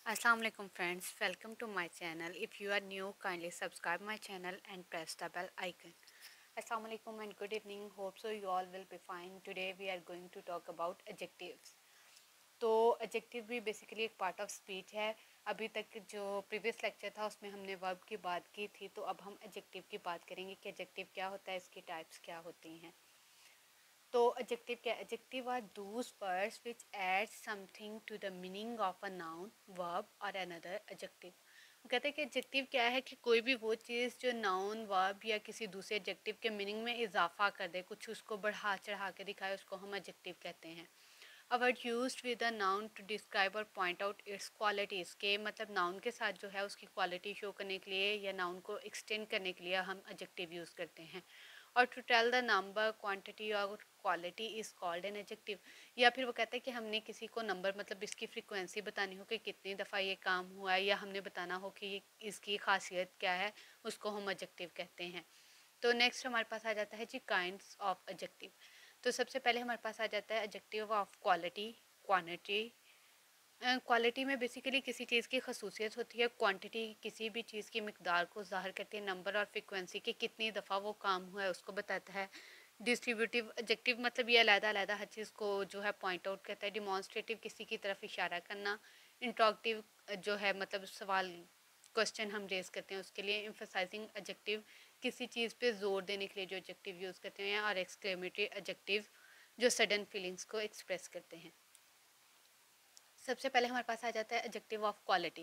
Assalamu alaikum friends, welcome to my channel. If you are new, kindly subscribe my channel and press the bell icon. Assalamu alaikum and good evening. Hope so you all will be fine. Today we are going to talk about adjectives. तो adjective भी basically एक part of speech है। अभी तक जो previous lecture था उसमें हमने वर्ब की बात की थी, तो अब हम एडजेक्टिव की बात करेंगे कि एडजेक्टिव क्या होता है, इसकी टाइप्स क्या होती हैं। तो एडजेक्टिव क्या, adjective are those words which add something to the meaning of a noun, verb और अनदर एडजेक्टिव। कहते हैं कि एडजेक्टिव क्या है कि कोई भी वो चीज़ जो नाउन, वर्ब या किसी दूसरे एडजेक्टिव के मीनिंग में इजाफा कर दे, कुछ उसको बढ़ा चढ़ा के दिखाए, उसको हम एडजेक्टिव कहते हैं। A word used with a noun to describe or point out its qualities, के मतलब नाउन के साथ जो है उसकी क्वालिटी शो करने के लिए या नाउन को एक्सटेंड करने के लिए हम एडजेक्टिव यूज़ करते हैं। और to tell the number, quantity और quality is called an adjective. या फिर वो कहता है कि हमने किसी को नंबर मतलब इसकी फ्रीक्वेंसी बतानी हो कि कितनी दफ़ा ये काम हुआ है, या हमने बताना हो कि ये इसकी खासियत क्या है, उसको हम एडजेक्टिव कहते हैं। तो नेक्स्ट हमारे पास आ जाता है जी काइंड्स ऑफ एडजेक्टिव। तो सबसे पहले हमारे पास आ जाता है adjective of quality, quantity. Quality में बेसिकली किसी चीज़ की खसूसियत होती है, क्वांटिटी किसी भी चीज़ की मिकदार को ज़ाहिर करती है, नंबर और फ्रिक्वेंसी की कितनी दफ़ा वो काम हुआ है उसको बताता है। डिस्ट्रीब्यूटिव एडजेक्टिव मतलब ये अलग-अलग हर चीज़ को जो है पॉइंट आउट करता है। डिमॉन्स्ट्रेटिव किसी की तरफ इशारा करना। इंट्रोगेटिव जो है मतलब सवाल, क्वेश्चन हम रेज करते हैं उसके लिए। एम्फसाइजिंग एडजेक्टिव किसी चीज़ पे जोर देने के लिए जो एडजेक्टिव यूज़ करते हैं। और एक्सक्लेमेटरी एडजेक्टिव जो सडन फीलिंग्स को एक्सप्रेस करते हैं। सबसे पहले हमारे पास आ जाता है एडजेक्टिव ऑफ क्वालिटी।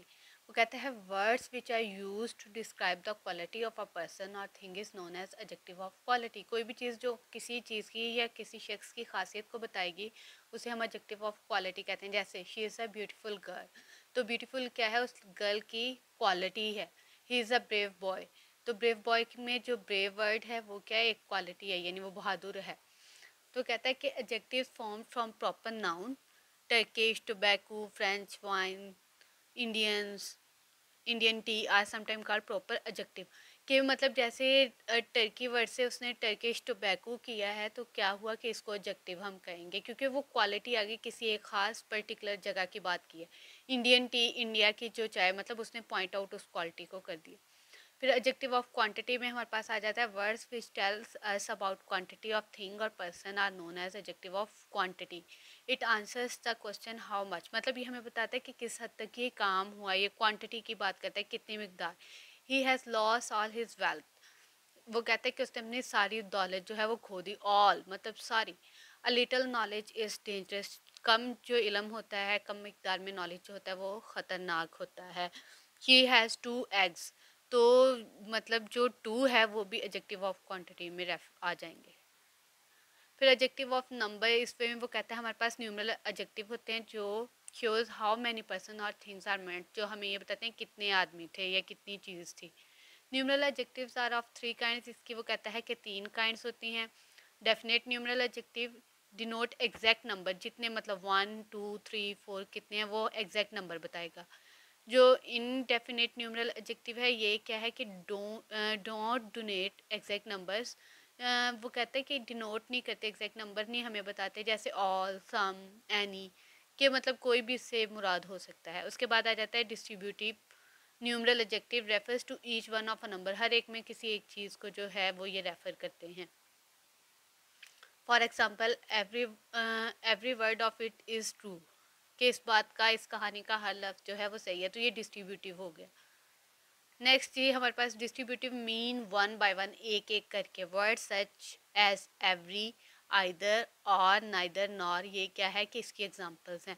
वो कहते हैं words which are use to describe the quality of a person और thing is known as adjective of quality. कोई भी चीज़ जो किसी चीज़ की या किसी शख्स की खासियत को बताएगी उसे हम एडजेक्टिव ऑफ क्वालिटी कहते हैं। जैसे she is a beautiful girl, तो ब्यूटीफुल क्या है, उस गर्ल की क्वालिटी है। He is a brave boy, तो ब्रेव बॉय में जो ब्रेव वर्ड है वो क्या है, एक क्वालिटी है, यानी वो बहादुर है। तो कहता है कि adjective form from proper noun, Turkish tobacco, French wine, Indians Indian T R sometime called proper adjective. कि मतलब जैसे टर्की वर्ड से उसने टर्किश टोबैको किया है, तो क्या हुआ कि इसको एडजेक्टिव हम कहेंगे, क्योंकि वो क्वालिटी आगे किसी एक ख़ास पर्टिकुलर जगह की बात की है। इंडियन टी, इंडिया की जो चाय, मतलब उसने पॉइंट आउट उस क्वालिटी को कर दिया। फिर एडजेक्टिव ऑफ क्वांटिटी में हमारे पास आ जाता है words which tells us about quantity of thing or person are known as adjective of quantity. It answers the question how much, मतलब ये हमें बताता है कि किस हद तक ये काम हुआ। ये क्वांटिटी की बात करता है, कितनी मिकदार। He has loss all his wealth, वो कहते हैं कि उसने अपनी सारी दौलत जो है वो खो दी। ऑल मतलब सारी। A little knowledge is dangerous, कम जो इल्म होता है, कम मिकदार में नॉलेज जो होता है वो ख़तरनाक होता है। ही हैज़ टू एग्स, तो मतलब जो टू है वो भी एडजेक्टिव ऑफ क्वांटिटी में रेफ आ जाएंगे। फिर एडजेक्टिव ऑफ नंबर, इसमें वो कहता है हमारे पास न्यूमरल एडजेक्टिव होते हैं जो शोज हाउ मैनी पर्सन और थिंग्स आर मेंट, जो हमें ये बताते हैं कितने आदमी थे या कितनी चीज़ थी। Numeral adjectives are of three kinds, इसकी वो कहता है कि तीन काइंड्स होती हैं। Definite numeral adjective denote exact number, जितने मतलब 1 2 3 4 कितने हैं वो एग्जैक्ट नंबर बताएगा। जो इनडेफिनेट न्यूमरल एडजेक्टिव है ये क्या है कि डोंट डोनेट एग्जैक्ट नंबर्स। वो कहते हैं कि डिनोट नहीं करते, एग्जैक्ट नंबर नहीं हमें बताते, जैसे ऑल, सम, एनी, के मतलब कोई भी इससे मुराद हो सकता है। उसके बाद आ जाता है distributive numeral adjective refers to each one of a number, हर एक में किसी एक चीज़ को जो है वो ये रेफर करते हैं। For example every word of it is true, कि इस बात का, इस कहानी का हर लफ्ज़ जो है वो सही है, तो ये डिस्ट्रीब्यूटिव हो गया। नेक्स्ट ये हमारे पास distributive mean one by one, एक एक करके। Word such as every, either or, neither, nor, ये क्या है कि इसकी एग्जांपल्स हैं।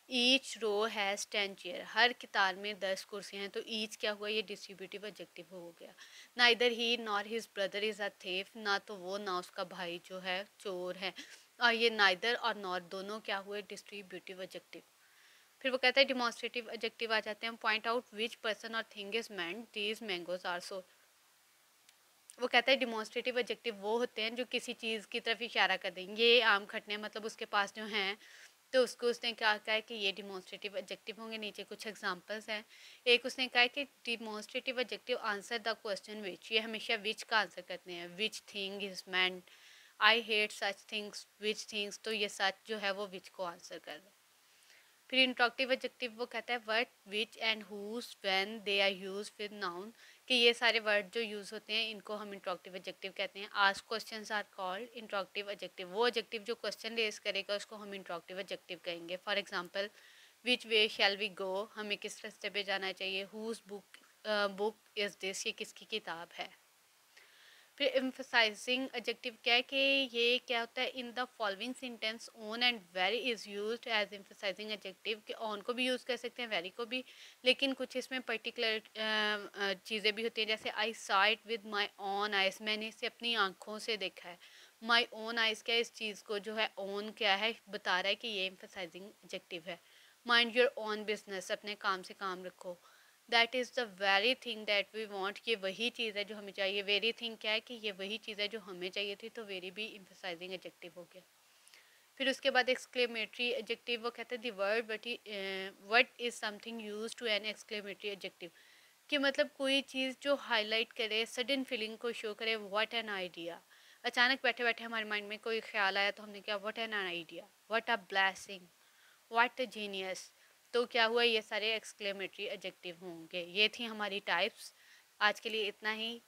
ईच रो हैज़ 10 चेयर, हर किताब में 10 कुर्सियाँ हैं, तो ईच क्या हुआ, ये डिस्ट्रीब्यूटिव एडजेक्टिव हो गया। Neither he nor his brother is a thief, ना तो वो ना उसका भाई जो है चोर है। और ये नाइदर और नॉर दोनों क्या हुए, डिस्ट्रीब्यूटिव एडजेक्टिव। फिर वो कहता है डिमॉन्स्ट्रेटिव एडजेक्टिव आ जाते हैं। पॉइंट आउट विच पर्सन और thing is meant these mangoes are so. वो कहता है डिमॉन्स्ट्रेटिव एडजेक्टिव वो होते हैं जो किसी चीज़ की तरफ इशारा कर देंगे। ये आम खटने मतलब उसके पास जो हैं, तो उसको उसने क्या कहा है कि ये डिमॉन्स्ट्रेटिव एडजेक्टिव होंगे। नीचे कुछ एग्जांपल्स हैं। एक उसने कहा है कि demonstrative adjective answer the question which, ये हमेशा विच का आंसर करते हैं। Which thing is meant, I hate such things, which things, तो ये सच जो है वो विच को आंसर कर रहा है। फिर इंट्रोगेटिव एडजेक्टिव वो कहता है what, which and whose, when they are use with noun, कि ये सारे वर्ड जो यूज़ होते हैं इनको हम इंट्रोगेटिव एडजेक्टिव कहते हैं। Ask questions are called interrogative adjective, वो एडजेक्टिव जो क्वेश्चन रेज करेगा उसको हम इंट्रोगेटिव एडजेक्टिव कहेंगे। For example which way shall we go, हमें किस रास्ते पे जाना चाहिए। हुज बुक इज़ दिस, ये किसकी किताब है। फिर एम्फसाइजिंग एडजेक्टिव क्या है कि ये क्या होता है, in the following sentence own and very is used as emphasizing adjective, कि ऑन को भी यूज़ कर सकते हैं, वेरी को भी, लेकिन कुछ इसमें पर्टिकुलर चीज़ें भी होती हैं। जैसे I saw it with my own eyes, मैंने इसे अपनी आँखों से देखा है। माई ओन आइज क्या है, इस चीज़ को जो है ओन क्या है बता रहा है कि ये एम्फसाइजिंग एडजेक्टिव है। माइंड योर ओन बिजनेस, अपने काम से काम रखो। That is the very thing that we want, ये वही चीज़ है जो हमें चाहिए। वेरी थिंग क्या है कि ये वही चीज़ है जो हमें चाहिए थी, तो वेरी भी एम्फसाइजिंग एडजेक्टिव हो गया। फिर उसके बाद एक्सक्लेमेटरी एडजेक्टिव वो कहते हैं the word what is something use to an exclamatory adjective, कि मतलब कोई चीज़ जो हाईलाइट करे, सडन फीलिंग को शो करे। व्हाट एन आइडिया, अचानक बैठे बैठे हमारे माइंड में कोई ख्याल आया तो हमने क्या, what an idea, what a blessing, what a genius. तो क्या हुआ, ये सारे एक्सक्लेमेटरी एडजेक्टिव होंगे। ये थी हमारी टाइप्स। आज के लिए इतना ही।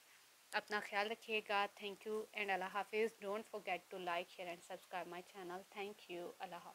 अपना ख्याल रखिएगा। थैंक यू एंड अल्लाह हाफिज़। Don't forget to like share and subscribe my channel. Thank you. अल्लाह हाफिज़।